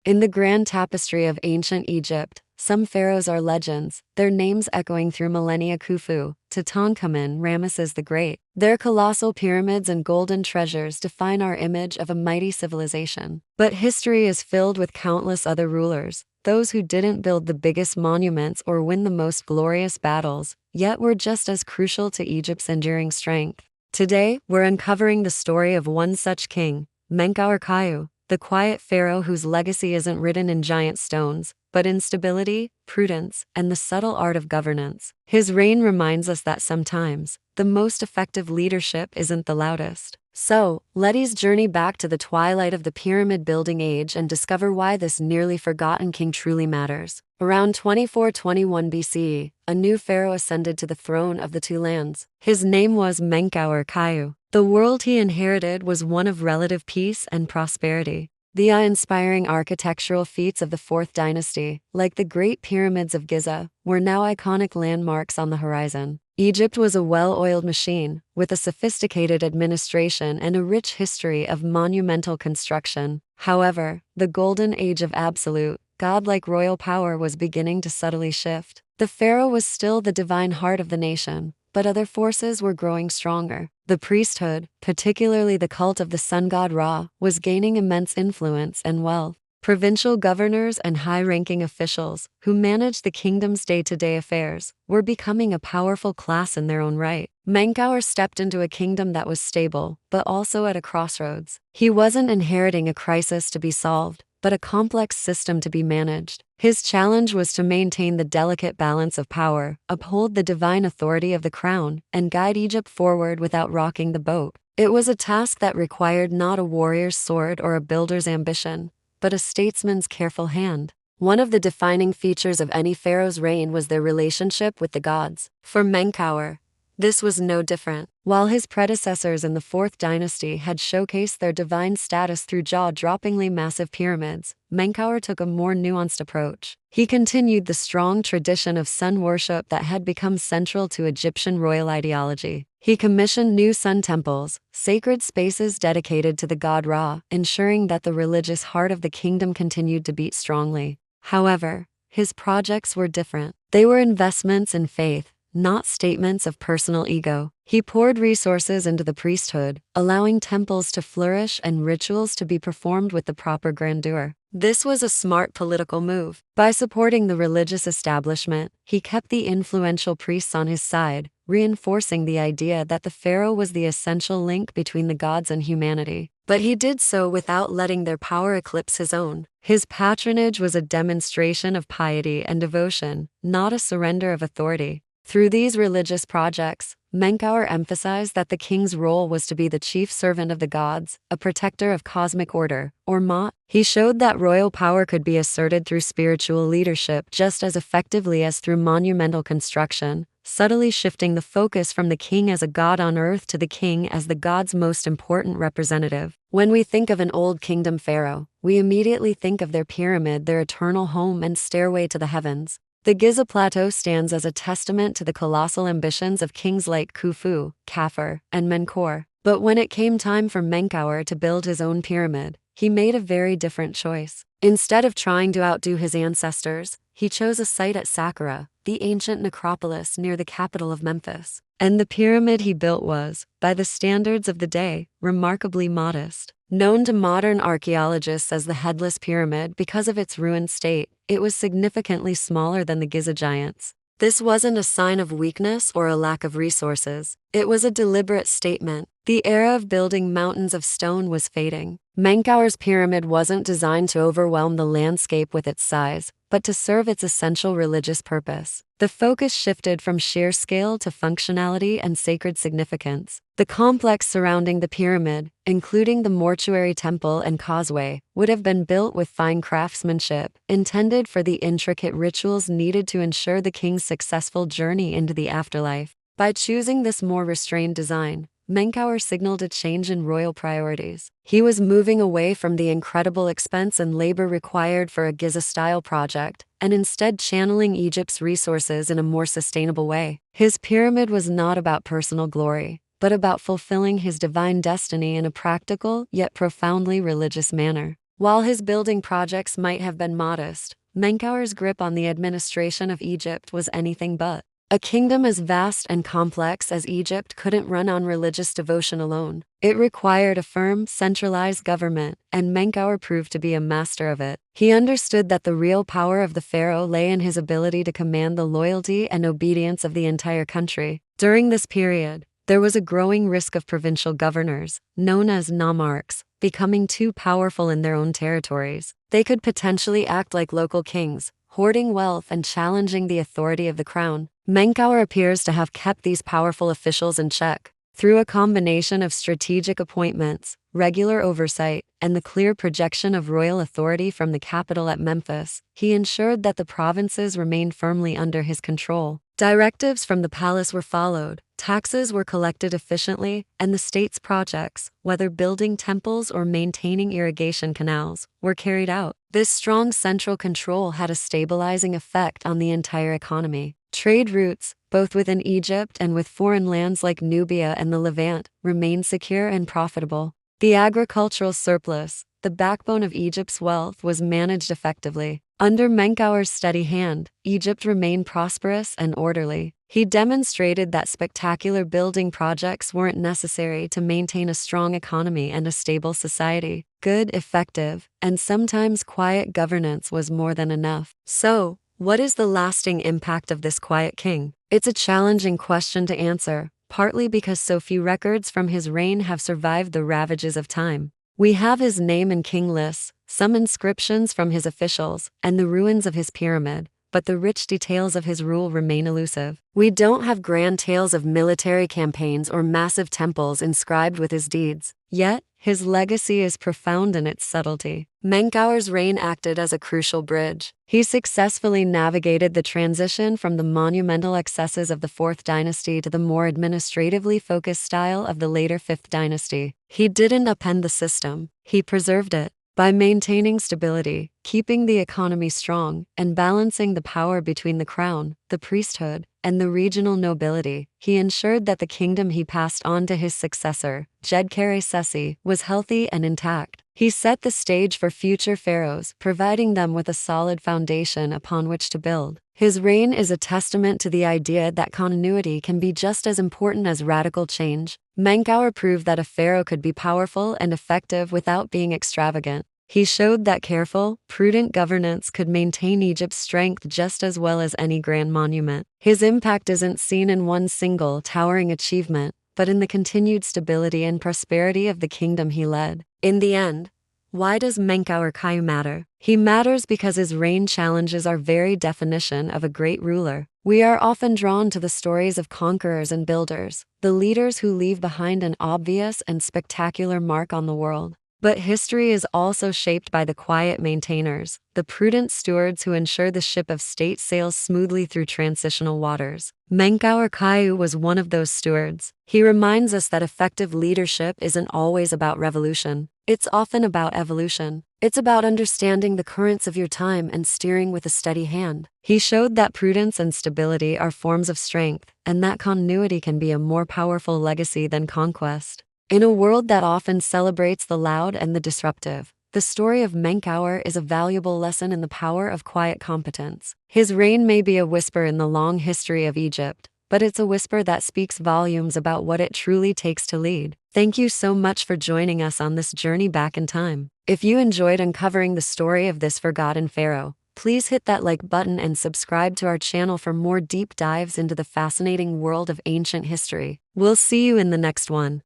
In the grand tapestry of ancient Egypt, some pharaohs are legends, their names echoing through millennia: Khufu, Tutankhamun, Ramesses the Great. Their colossal pyramids and golden treasures define our image of a mighty civilization. But history is filled with countless other rulers, those who didn't build the biggest monuments or win the most glorious battles, yet were just as crucial to Egypt's enduring strength. Today, we're uncovering the story of one such king, Menkauhor Kaiu, the quiet pharaoh whose legacy isn't written in giant stones, but in stability, prudence, and the subtle art of governance. His reign reminds us that sometimes, the most effective leadership isn't the loudest. So, let's journey back to the twilight of the pyramid building age and discover why this nearly forgotten king truly matters. Around 2421 BCE, a new pharaoh ascended to the throne of the two lands. His name was Menkauhor Kaiu. The world he inherited was one of relative peace and prosperity. The awe-inspiring architectural feats of the Fourth Dynasty, like the Great Pyramids of Giza, were now iconic landmarks on the horizon. Egypt was a well-oiled machine, with a sophisticated administration and a rich history of monumental construction. However, the golden age of absolute, godlike royal power was beginning to subtly shift. The pharaoh was still the divine heart of the nation, but other forces were growing stronger. The priesthood, particularly the cult of the sun god Ra, was gaining immense influence and wealth. Provincial governors and high-ranking officials, who managed the kingdom's day-to-day affairs, were becoming a powerful class in their own right. Menkauhor stepped into a kingdom that was stable, but also at a crossroads. He wasn't inheriting a crisis to be solved, but a complex system to be managed. His challenge was to maintain the delicate balance of power, uphold the divine authority of the crown, and guide Egypt forward without rocking the boat. It was a task that required not a warrior's sword or a builder's ambition, but a statesman's careful hand. One of the defining features of any pharaoh's reign was their relationship with the gods. For Menkauhor, this was no different. While his predecessors in the Fourth Dynasty had showcased their divine status through jaw-droppingly massive pyramids, Menkauhor took a more nuanced approach. He continued the strong tradition of sun worship that had become central to Egyptian royal ideology. He commissioned new sun temples, sacred spaces dedicated to the god Ra, ensuring that the religious heart of the kingdom continued to beat strongly. However, his projects were different. They were investments in faith, not statements of personal ego. He poured resources into the priesthood, allowing temples to flourish and rituals to be performed with the proper grandeur. This was a smart political move. By supporting the religious establishment, he kept the influential priests on his side, reinforcing the idea that the pharaoh was the essential link between the gods and humanity. But he did so without letting their power eclipse his own. His patronage was a demonstration of piety and devotion, not a surrender of authority. Through these religious projects, Menkauhor emphasized that the king's role was to be the chief servant of the gods, a protector of cosmic order, or Ma'at. He showed that royal power could be asserted through spiritual leadership just as effectively as through monumental construction, subtly shifting the focus from the king as a god on earth to the king as the god's most important representative. When we think of an old kingdom pharaoh, we immediately think of their pyramid, their eternal home and stairway to the heavens. The Giza Plateau stands as a testament to the colossal ambitions of kings like Khufu, Khafre, and Menkauhor. But when it came time for Menkauhor to build his own pyramid, he made a very different choice. Instead of trying to outdo his ancestors, he chose a site at Saqqara, the ancient necropolis near the capital of Memphis. And the pyramid he built was, by the standards of the day, remarkably modest. Known to modern archaeologists as the Headless Pyramid because of its ruined state, it was significantly smaller than the Giza giants. This wasn't a sign of weakness or a lack of resources. It was a deliberate statement. The era of building mountains of stone was fading. Menkauhor's pyramid wasn't designed to overwhelm the landscape with its size, but to serve its essential religious purpose. The focus shifted from sheer scale to functionality and sacred significance. The complex surrounding the pyramid, including the mortuary temple and causeway, would have been built with fine craftsmanship, intended for the intricate rituals needed to ensure the king's successful journey into the afterlife. By choosing this more restrained design, Menkauhor signaled a change in royal priorities. He was moving away from the incredible expense and labor required for a Giza-style project, and instead channeling Egypt's resources in a more sustainable way. His pyramid was not about personal glory, but about fulfilling his divine destiny in a practical, yet profoundly religious manner. While his building projects might have been modest, Menkauhor's grip on the administration of Egypt was anything but. A kingdom as vast and complex as Egypt couldn't run on religious devotion alone. It required a firm, centralized government, and Menkauhor proved to be a master of it. He understood that the real power of the pharaoh lay in his ability to command the loyalty and obedience of the entire country. During this period, there was a growing risk of provincial governors, known as nomarchs, becoming too powerful in their own territories. They could potentially act like local kings, hoarding wealth and challenging the authority of the crown. Menkauhor appears to have kept these powerful officials in check. Through a combination of strategic appointments, regular oversight, and the clear projection of royal authority from the capital at Memphis, he ensured that the provinces remained firmly under his control. Directives from the palace were followed, taxes were collected efficiently, and the state's projects, whether building temples or maintaining irrigation canals, were carried out. This strong central control had a stabilizing effect on the entire economy. Trade routes, both within Egypt and with foreign lands like Nubia and the Levant, remained secure and profitable. The agricultural surplus, the backbone of Egypt's wealth, was managed effectively. Under Menkauhor's steady hand, Egypt remained prosperous and orderly. He demonstrated that spectacular building projects weren't necessary to maintain a strong economy and a stable society. Good, effective, and sometimes quiet governance was more than enough. So, what is the lasting impact of this quiet king? It's a challenging question to answer, partly because so few records from his reign have survived the ravages of time. We have his name in king lists, some inscriptions from his officials, and the ruins of his pyramid, but the rich details of his rule remain elusive. We don't have grand tales of military campaigns or massive temples inscribed with his deeds. Yet, his legacy is profound in its subtlety. Menkauhor's reign acted as a crucial bridge. He successfully navigated the transition from the monumental excesses of the Fourth Dynasty to the more administratively focused style of the later Fifth Dynasty. He didn't upend the system, he preserved it. By maintaining stability, keeping the economy strong, and balancing the power between the crown, the priesthood, and the regional nobility, he ensured that the kingdom he passed on to his successor, Djedkare Sesi, was healthy and intact. He set the stage for future pharaohs, providing them with a solid foundation upon which to build. His reign is a testament to the idea that continuity can be just as important as radical change. Menkauhor proved that a pharaoh could be powerful and effective without being extravagant. He showed that careful, prudent governance could maintain Egypt's strength just as well as any grand monument. His impact isn't seen in one single, towering achievement, but in the continued stability and prosperity of the kingdom he led. In the end, why does Menkauhor Kaiu matter? He matters because his reign challenges our very definition of a great ruler. We are often drawn to the stories of conquerors and builders, the leaders who leave behind an obvious and spectacular mark on the world. But history is also shaped by the quiet maintainers, the prudent stewards who ensure the ship of state sails smoothly through transitional waters. Menkauhor Kaiu was one of those stewards. He reminds us that effective leadership isn't always about revolution. It's often about evolution. It's about understanding the currents of your time and steering with a steady hand. He showed that prudence and stability are forms of strength, and that continuity can be a more powerful legacy than conquest. In a world that often celebrates the loud and the disruptive, the story of Menkauhor is a valuable lesson in the power of quiet competence. His reign may be a whisper in the long history of Egypt, but it's a whisper that speaks volumes about what it truly takes to lead. Thank you so much for joining us on this journey back in time. If you enjoyed uncovering the story of this forgotten pharaoh, please hit that like button and subscribe to our channel for more deep dives into the fascinating world of ancient history. We'll see you in the next one.